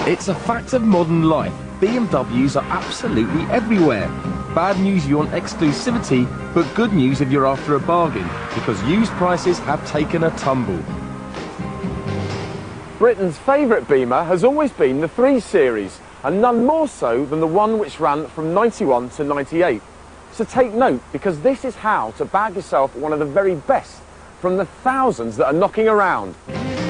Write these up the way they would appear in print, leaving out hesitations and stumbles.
It's a fact of modern life. BMWs are absolutely everywhere. Bad news if you want exclusivity, but good news if you're after a bargain, because used prices have taken a tumble. Britain's favourite Beamer has always been the 3 Series, and none more so than the one which ran from 91 to 98. So take note, because this is how to bag yourself one of the very best from the thousands that are knocking around.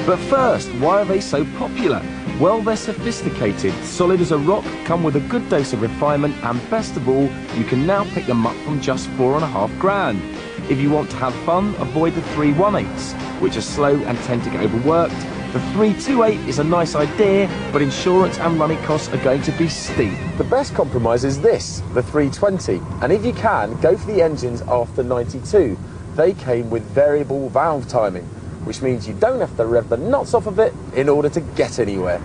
But first, why are they so popular? Well, they're sophisticated, solid as a rock, come with a good dose of refinement, and best of all, you can now pick them up from just $4.5 grand. If you want to have fun, avoid the 318s, which are slow and tend to get overworked. The 328 is a nice idea, but insurance and running costs are going to be steep. The best compromise is this, the 320, and if you can, go for the engines after 92. They came with variable valve timing, which means you don't have to rev the nuts off of it in order to get anywhere.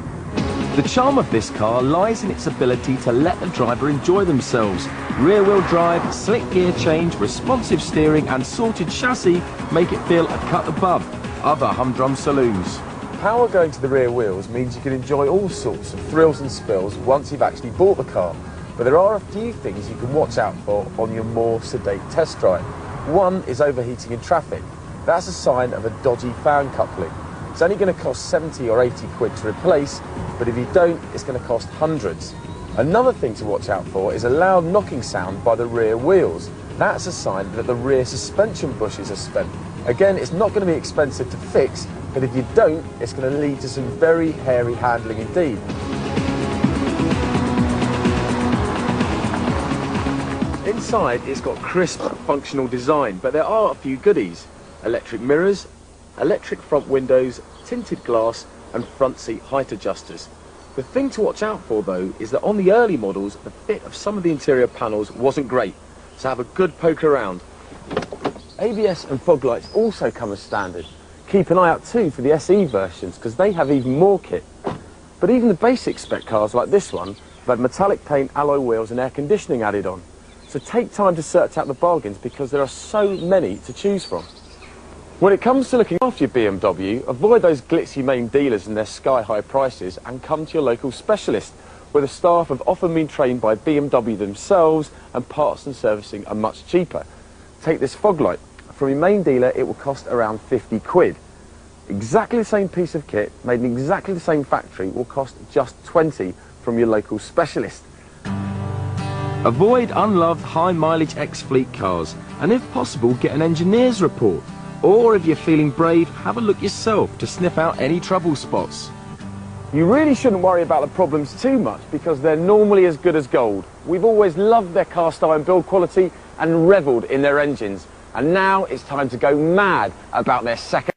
The charm of this car lies in its ability to let the driver enjoy themselves. Rear-wheel drive, slick gear change, responsive steering and sorted chassis make it feel a cut above other humdrum saloons. Power going to the rear wheels means you can enjoy all sorts of thrills and spills once you've actually bought the car, but there are a few things you can watch out for on your more sedate test drive. One is overheating in traffic. That's a sign of a dodgy fan coupling. It's only going to cost 70 or 80 quid to replace, but if you don't, it's going to cost hundreds. Another thing to watch out for is a loud knocking sound by the rear wheels. That's a sign that the rear suspension bushes are spent. Again, it's not going to be expensive to fix, but if you don't, it's going to lead to some very hairy handling indeed. Inside, it's got crisp, functional design, but there are a few goodies. Electric mirrors, electric front windows, tinted glass and front seat height adjusters. The thing to watch out for though is that on the early models the fit of some of the interior panels wasn't great, so have a good poke around. ABS and fog lights also come as standard. Keep an eye out too for the SE versions because they have even more kit. But even the basic spec cars like this one have had metallic paint, alloy wheels and air conditioning added on. So take time to search out the bargains because there are so many to choose from. When it comes to looking after your BMW, avoid those glitzy main dealers and their sky-high prices and come to your local specialist, where the staff have often been trained by BMW themselves and parts and servicing are much cheaper. Take this fog light. From your main dealer, it will cost around 50 quid. Exactly the same piece of kit, made in exactly the same factory, will cost just 20 from your local specialist. Avoid unloved high-mileage ex-fleet cars, and if possible, get an engineer's report. Or if you're feeling brave, have a look yourself to sniff out any trouble spots. You really shouldn't worry about the problems too much because they're normally as good as gold. We've always loved their cast iron build quality and revelled in their engines. And now it's time to go mad about their second